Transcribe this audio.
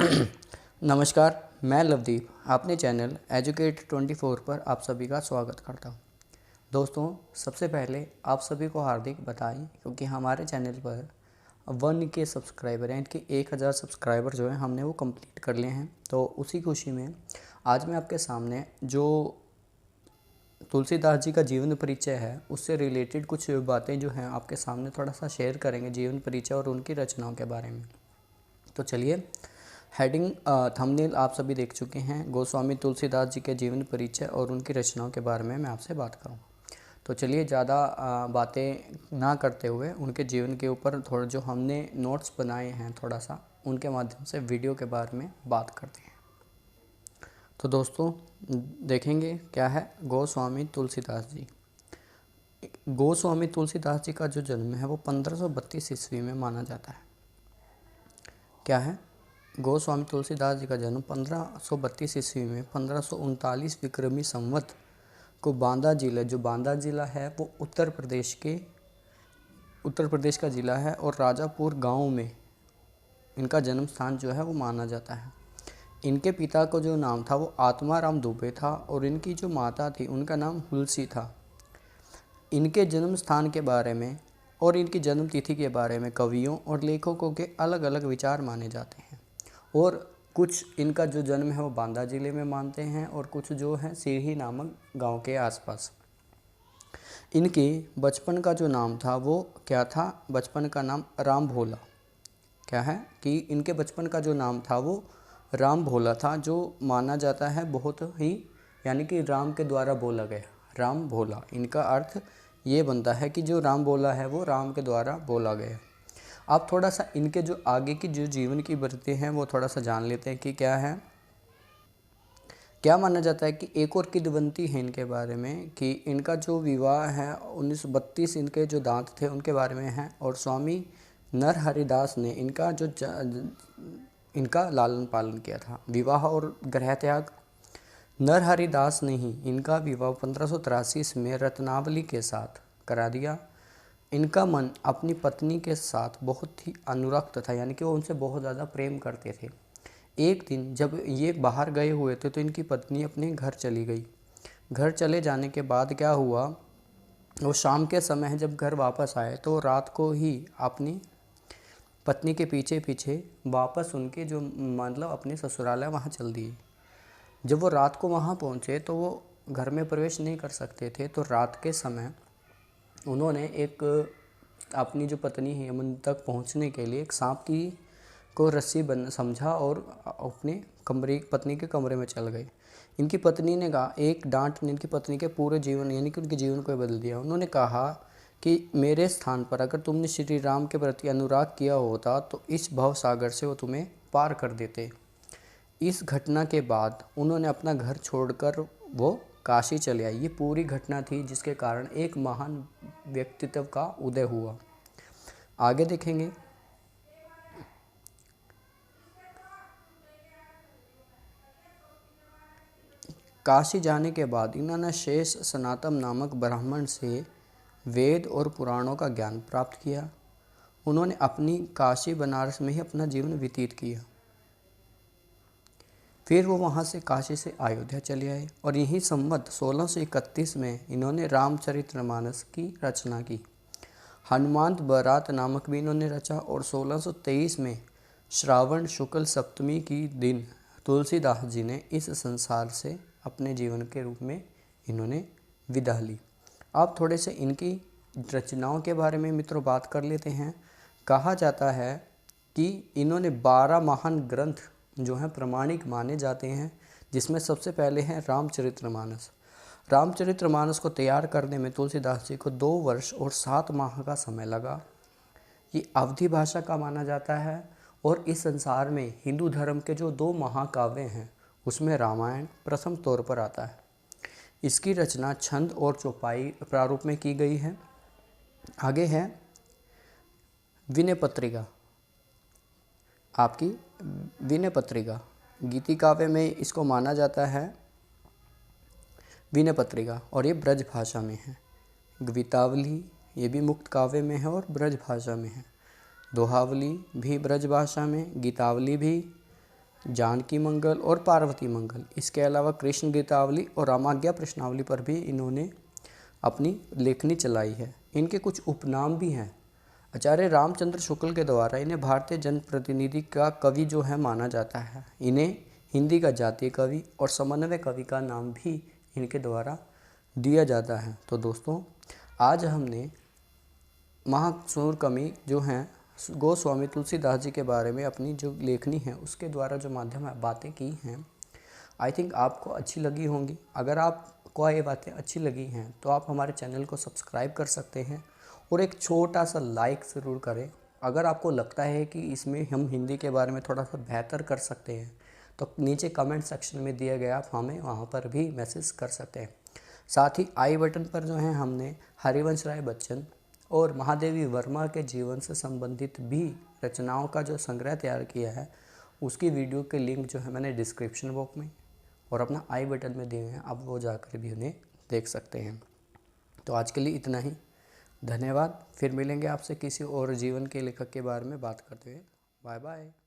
नमस्कार, मैं लवदीप अपने चैनल एजुकेट 24 पर आप सभी का स्वागत करता हूं। दोस्तों, सबसे पहले आप सभी को हार्दिक बधाई, क्योंकि हमारे चैनल पर 1K सब्सक्राइबर यानी कि 1000 सब्सक्राइबर जो है हमने वो कंप्लीट कर लिए हैं। तो उसी खुशी में आज मैं आपके सामने जो तुलसीदास जी का जीवन परिचय है उससे रिलेटेड कुछ बातें जो हैं आपके सामने थोड़ा सा शेयर करेंगे, जीवन परिचय और उनकी रचनाओं के बारे में। तो चलिए, हेडिंग थंबनेल आप सभी देख चुके हैं। गोस्वामी तुलसीदास जी के जीवन परिचय और उनकी रचनाओं के बारे में मैं आपसे बात करूँ। तो चलिए, ज़्यादा बातें ना करते हुए उनके जीवन के ऊपर थोड़ा जो हमने नोट्स बनाए हैं थोड़ा सा उनके माध्यम से वीडियो के बारे में बात करते हैं। तो दोस्तों, देखेंगे क्या है गोस्वामी तुलसीदास जी। गोस्वामी तुलसीदास जी का जो जन्म है वो 1532 ईस्वी में माना जाता है। क्या है? गोस्वामी तुलसीदास जी का जन्म 1532 ईस्वी में 1539 विक्रमी संवत को बांदा जिला, जो बांदा जिला है वो उत्तर प्रदेश का ज़िला है, और राजापुर गांव में इनका जन्म स्थान जो है वो माना जाता है। इनके पिता को जो नाम था वो आत्माराम दुबे था, और इनकी जो माता थी उनका नाम हुलसी था। इनके जन्म स्थान के बारे में और इनकी जन्म तिथि के बारे में कवियों और लेखकों के अलग अलग विचार माने जाते हैं, और कुछ इनका जो जन्म है वो बांदा ज़िले में मानते हैं, और कुछ जो है सिरही नामक गांव के आसपास। इनके बचपन का जो नाम था वो क्या था? बचपन का नाम राम भोला। क्या है कि इनके बचपन का जो नाम था वो राम भोला था, जो माना जाता है बहुत ही, यानी कि राम के द्वारा बोला गया। राम भोला, इनका अर्थ ये बनता है कि जो राम बोला है वो राम के द्वारा बोला गया। आप थोड़ा सा इनके जो आगे की जो जीवन की वृत्ति हैं वो थोड़ा सा जान लेते हैं कि क्या है। क्या माना जाता है कि एक और किदवंती है इनके बारे में, कि इनका जो विवाह है 1932 इनके जो दांत थे उनके बारे में है, और स्वामी नरहरिदास ने इनका लालन पालन किया था। विवाह और गृह त्याग, नरहरिदास ने ही इनका विवाह 1583 में रत्नावली के साथ करा दिया। इनका मन अपनी पत्नी के साथ बहुत ही अनुरक्त था, यानी कि वो उनसे बहुत ज़्यादा प्रेम करते थे। एक दिन जब ये बाहर गए हुए थे तो इनकी पत्नी अपने घर चली गई। घर चले जाने के बाद क्या हुआ, वो शाम के समय जब घर वापस आए तो रात को ही अपनी पत्नी के पीछे पीछे वापस उनके जो मतलब अपने ससुरालय वहाँ चल दिए। जब वो रात को वहाँ पहुँचे तो वो घर में प्रवेश नहीं कर सकते थे, तो रात के समय उन्होंने एक अपनी जो पत्नी है उन तक पहुंचने के लिए एक सांप की को रस्सी बन समझा और अपने पत्नी के कमरे में चल गए। इनकी पत्नी ने कहा, एक डांट ने इनकी पत्नी के पूरे जीवन यानी कि उनके जीवन को बदल दिया। उन्होंने कहा कि मेरे स्थान पर अगर तुमने श्री राम के प्रति अनुराग किया होता तो इस भव सागर से वो तुम्हें पार कर देते। इस घटना के बाद उन्होंने अपना घर छोड़कर वो काशी चले आई। ये पूरी घटना थी जिसके कारण एक महान व्यक्तित्व का उदय हुआ। आगे देखेंगे। काशी जाने के बाद इन्होंने शेष सनातन नामक ब्राह्मण से वेद और पुराणों का ज्ञान प्राप्त किया। उन्होंने अपनी काशी बनारस में ही अपना जीवन व्यतीत किया। फिर वो वहाँ से काशी से अयोध्या चले आए, और यही संवत 1631 में इन्होंने रामचरितमानस की रचना की। हनुमान बारात नामक भी इन्होंने रचा, और 1623 में श्रावण शुक्ल सप्तमी की दिन तुलसीदास जी ने इस संसार से अपने जीवन के रूप में इन्होंने विदा ली। अब थोड़े से इनकी रचनाओं के बारे में मित्रों बात कर लेते हैं। कहा जाता है कि इन्होंने 12 महान ग्रंथ जो हैं प्रमाणिक माने जाते हैं, जिसमें सबसे पहले हैं रामचरितमानस। रामचरितमानस को तैयार करने में तुलसीदास जी को 2 वर्ष और 7 माह का समय लगा। ये अवधी भाषा का माना जाता है, और इस संसार में हिंदू धर्म के जो 2 महाकाव्य हैं उसमें रामायण प्रथम तौर पर आता है। इसकी रचना छंद और चौपाई प्रारूप में की गई है। आगे है विनय पत्रिका। आपकी विनय पत्रिका गीति काव्य में इसको माना जाता है विनय पत्रिका, और ये ब्रज भाषा में है। गीतावली ये भी मुक्त काव्य में है और ब्रज भाषा में है। दोहावली भी ब्रज भाषा में, गीतावली भी, जानकी मंगल और पार्वती मंगल। इसके अलावा कृष्ण गीतावली और रामाज्ञा प्रश्नावली पर भी इन्होंने अपनी लेखनी चलाई है। इनके कुछ उपनाम भी हैं। आचार्य रामचंद्र शुक्ल के द्वारा इन्हें भारतीय जनप्रतिनिधि का कवि जो है माना जाता है। इन्हें हिंदी का जातीय कवि और समन्वय कवि का नाम भी इनके द्वारा दिया जाता है। तो दोस्तों, आज हमने महासुर कवि जो हैं गोस्वामी तुलसीदास जी के बारे में अपनी जो लेखनी है उसके द्वारा जो माध्यम बातें की हैं, आई थिंक आपको अच्छी लगी होंगी। अगर आपको ये बातें अच्छी लगी हैं तो आप हमारे चैनल को सब्सक्राइब कर सकते हैं और एक छोटा सा लाइक ज़रूर करें। अगर आपको लगता है कि इसमें हम हिंदी के बारे में थोड़ा सा बेहतर कर सकते हैं तो नीचे कमेंट सेक्शन में दिया गया आप हमें वहाँ पर भी मैसेज कर सकते हैं। साथ ही आई बटन पर जो है हमने हरिवंश राय बच्चन और महादेवी वर्मा के जीवन से संबंधित भी रचनाओं का जो संग्रह तैयार किया है उसकी वीडियो के लिंक जो है मैंने डिस्क्रिप्शन बॉक्स में और अपना आई बटन में दिए हैं, आप वो जाकर भी उन्हें देख सकते हैं। तो आज के लिए इतना ही, धन्यवाद। फिर मिलेंगे आपसे किसी और जीवन के लेखक के बारे में बात करते हुए। Bye bye.